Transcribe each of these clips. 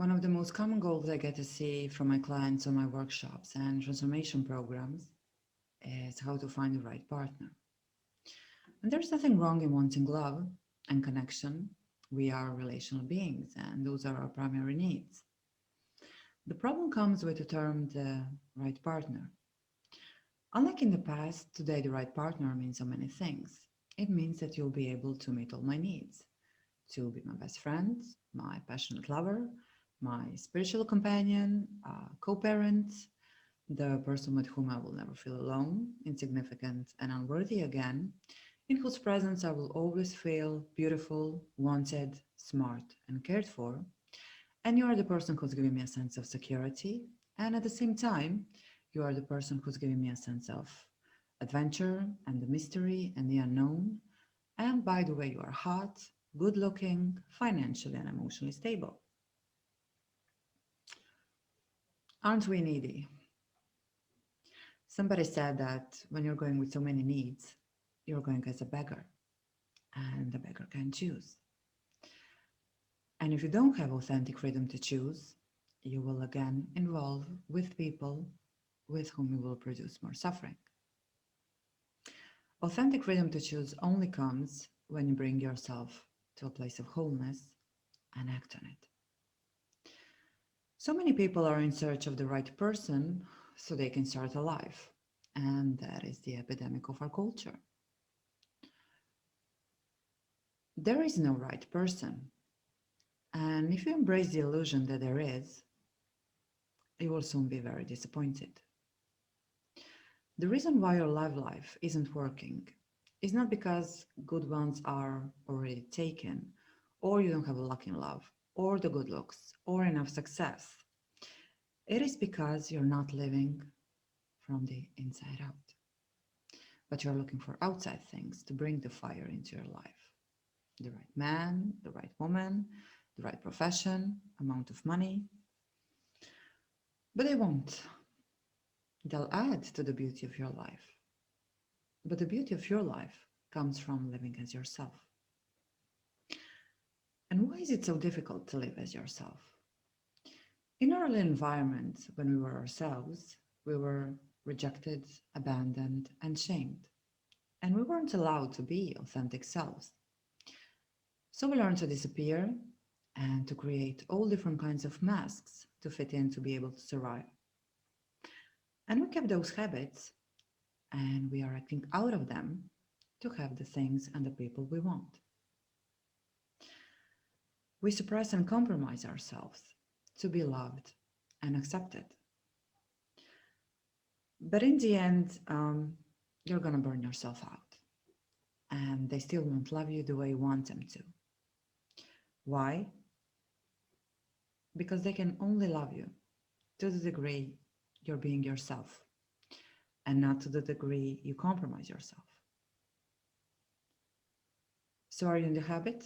One of the most common goals I get to see from my clients on my workshops and transformation programs is how to find the right partner. And there's nothing wrong in wanting love and connection. We are relational beings, and those are our primary needs. The problem comes with the term the right partner. Unlike in the past, today the right partner means so many things. It means that you'll be able to meet all my needs, to be my best friend, my passionate lover, my spiritual companion, co-parent, the person with whom I will never feel alone, insignificant, and unworthy again, in whose presence I will always feel beautiful, wanted, smart, and cared for. And you are the person who's giving me a sense of security. And at the same time, you are the person who's giving me a sense of adventure and the mystery and the unknown. And by the way, you are hot, good looking, financially and emotionally stable. Aren't we needy? Somebody said that when you're going with so many needs, you're going as a beggar, and the beggar can choose. And if you don't have authentic freedom to choose, you will again involve with people with whom you will produce more suffering. Authentic freedom to choose only comes when you bring yourself to a place of wholeness and act on it. So many people are in search of the right person so they can start a life, and that is the epidemic of our culture. There is no right person, and if you embrace the illusion that there is, you will soon be very disappointed. The reason why your love life isn't working is not because good ones are already taken, or you don't have luck in love, or the good looks, or enough success. It is because you're not living from the inside out, but you're looking for outside things to bring the fire into your life. The right man, the right woman, the right profession, amount of money. But they won't. They'll add to the beauty of your life. But the beauty of your life comes from living as yourself. And why is it so difficult to live as yourself? In our early environment, when we were ourselves, we were rejected, abandoned, and shamed. And we weren't allowed to be authentic selves. So we learned to disappear and to create all different kinds of masks to fit in to be able to survive. And we kept those habits and we are acting out of them to have the things and the people we want. We suppress and compromise ourselves to be loved and accepted. But in the end, you're gonna burn yourself out and they still won't love you the way you want them to. Why? Because they can only love you to the degree you're being yourself and not to the degree you compromise yourself. So are you in the habit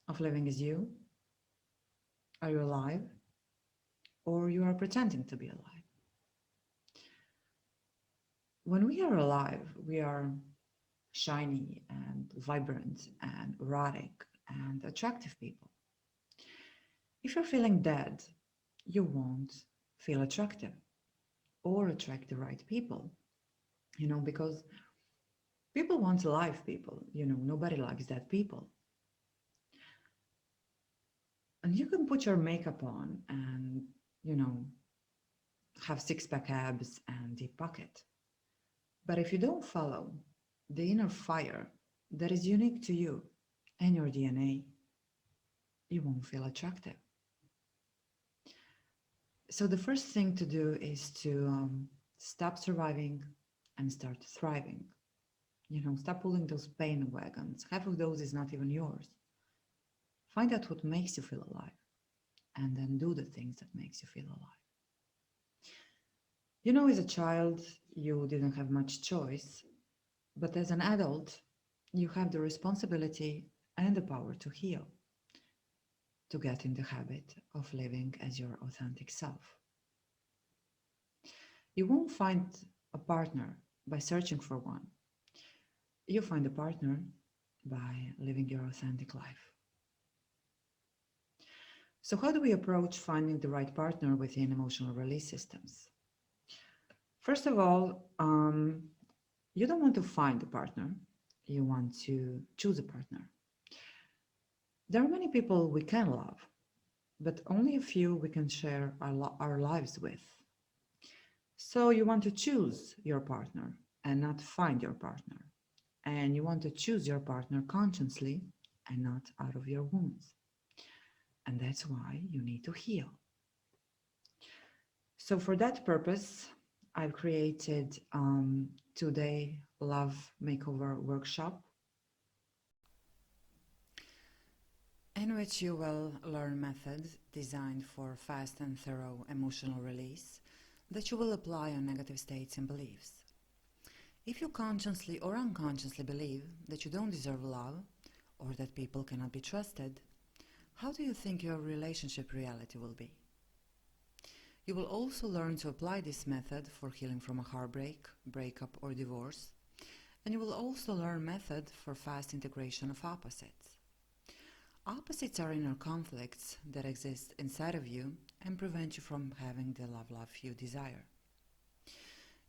of living as you? Are you alive? Or you are pretending to be alive? When we are alive, we are shiny and vibrant and erotic and attractive people. If you're feeling dead, you won't feel attractive or attract the right people, because people want alive people, nobody likes dead people. And you can put your makeup on and, have six-pack abs and deep pocket. But if you don't follow the inner fire that is unique to you and your DNA, you won't feel attractive. So the first thing to do is to stop surviving and start thriving. Stop pulling those pain wagons. Half of those is not even yours. Find out what makes you feel alive and then do the things that makes you feel alive. As a child, you didn't have much choice, but as an adult, you have the responsibility and the power to heal, to get in the habit of living as your authentic self. You won't find a partner by searching for one. You find a partner by living your authentic life. So, how do we approach finding the right partner within emotional release systems? First of all, you don't want to find a partner, you want to choose a partner. There are many people we can love, but only a few we can share our lives with. So, you want to choose your partner and not find your partner. And you want to choose your partner consciously and not out of your wounds. And that's why you need to heal. So, for that purpose, I've created 2-day love makeover workshop in which you will learn methods designed for fast and thorough emotional release that you will apply on negative states and beliefs. If you consciously or unconsciously believe that you don't deserve love or that people cannot be trusted, how do you think your relationship reality will be? You will also learn to apply this method for healing from a heartbreak, breakup, or divorce, and you will also learn method for fast integration of opposites. Opposites are inner conflicts that exist inside of you and prevent you from having the love life you desire.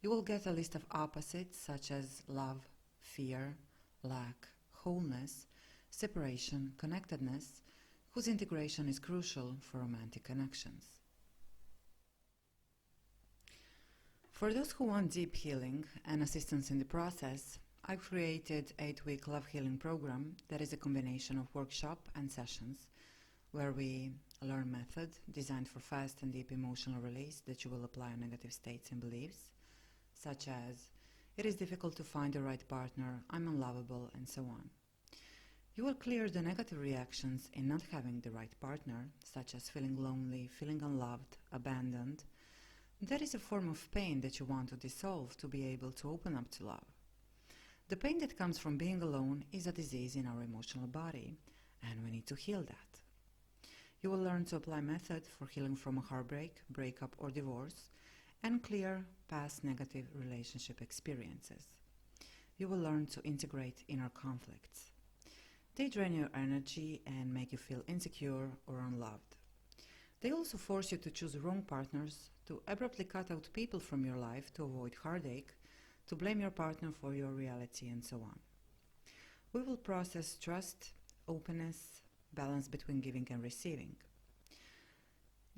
You will get a list of opposites such as love, fear, lack, wholeness, separation, connectedness, whose integration is crucial for romantic connections. For those who want deep healing and assistance in the process, I've created an 8-week love healing program that is a combination of workshop and sessions where we learn method designed for fast and deep emotional release that you will apply on negative states and beliefs, such as it is difficult to find the right partner, I'm unlovable, and so on. You will clear the negative reactions in not having the right partner, such as feeling lonely, feeling unloved, abandoned. That is a form of pain that you want to dissolve to be able to open up to love. The pain that comes from being alone is a disease in our emotional body, and we need to heal that. You will learn to apply methods for healing from a heartbreak, breakup, or divorce, and clear past negative relationship experiences. You will learn to integrate inner conflicts. They drain your energy and make you feel insecure or unloved. They also force you to choose the wrong partners, to abruptly cut out people from your life to avoid heartache, to blame your partner for your reality, and so on. We will process trust, openness, balance between giving and receiving.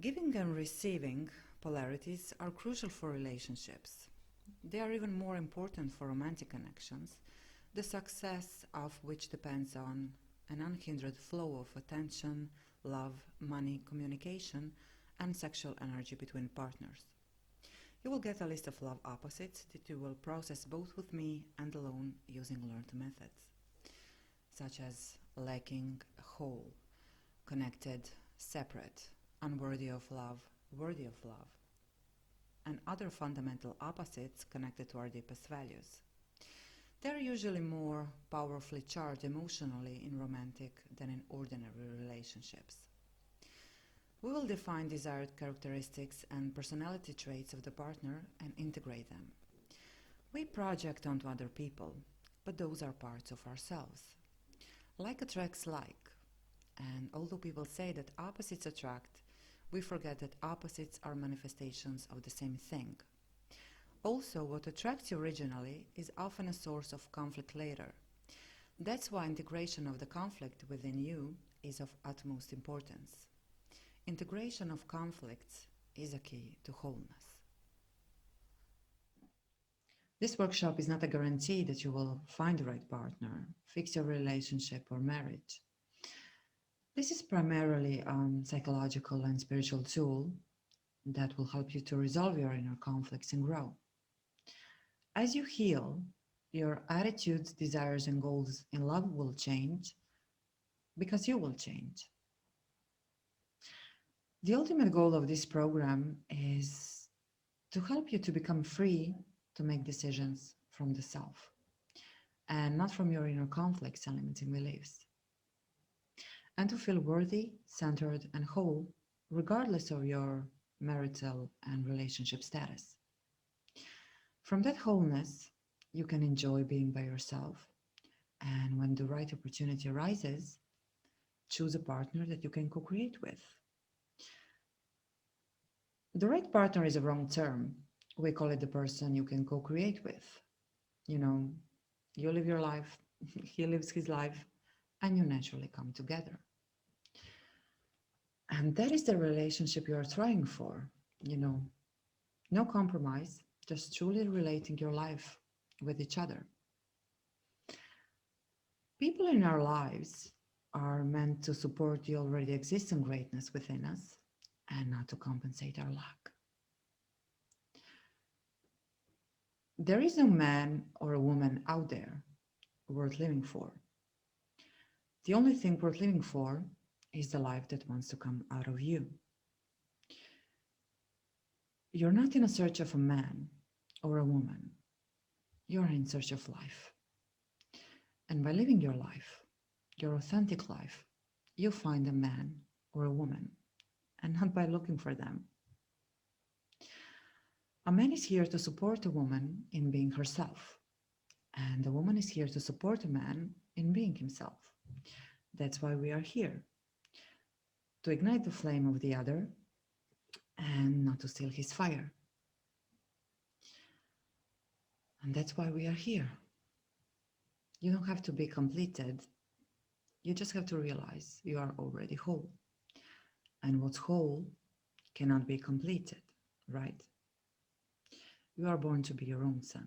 Giving and receiving polarities are crucial for relationships. They are even more important for romantic connections, the success of which depends on an unhindered flow of attention, love, money, communication, and sexual energy between partners. You will get a list of love opposites that you will process both with me and alone using learned methods, such as lacking, whole, connected, separate, unworthy of love, worthy of love, and other fundamental opposites connected to our deepest values. They are usually more powerfully charged emotionally in romantic than in ordinary relationships. We will define desired characteristics and personality traits of the partner and integrate them. We project onto other people, but those are parts of ourselves. Like attracts like, and although people say that opposites attract, we forget that opposites are manifestations of the same thing. Also, what attracts you originally is often a source of conflict later. That's why integration of the conflict within you is of utmost importance. Integration of conflicts is a key to wholeness. This workshop is not a guarantee that you will find the right partner, fix your relationship, or marriage. This is primarily a psychological and spiritual tool that will help you to resolve your inner conflicts and grow. As you heal, your attitudes, desires, and goals in love will change because you will change. The ultimate goal of this program is to help you to become free to make decisions from the self and not from your inner conflicts and limiting beliefs, and to feel worthy, centered, and whole regardless of your marital and relationship status. From that wholeness, you can enjoy being by yourself, and when the right opportunity arises, choose a partner that you can co-create with. The right partner is a wrong term. We call it the person you can co-create with. You know, you live your life, he lives his life, and you naturally come together. And that is the relationship you are trying for, you know, no compromise, just truly relating your life with each other. People in our lives are meant to support the already existing greatness within us and not to compensate our lack. There is no man or a woman out there worth living for. The only thing worth living for is the life that wants to come out of you. You're not in a search of a man or a woman. You're in search of life. And by living your life, your authentic life, you find a man or a woman, and not by looking for them. A man is here to support a woman in being herself, and a woman is here to support a man in being himself. That's why we are here, to ignite the flame of the other and not to steal his fire. And that's why we are here. You don't have to be completed. You just have to realize you are already whole. And what's whole cannot be completed, right? You are born to be your own sun.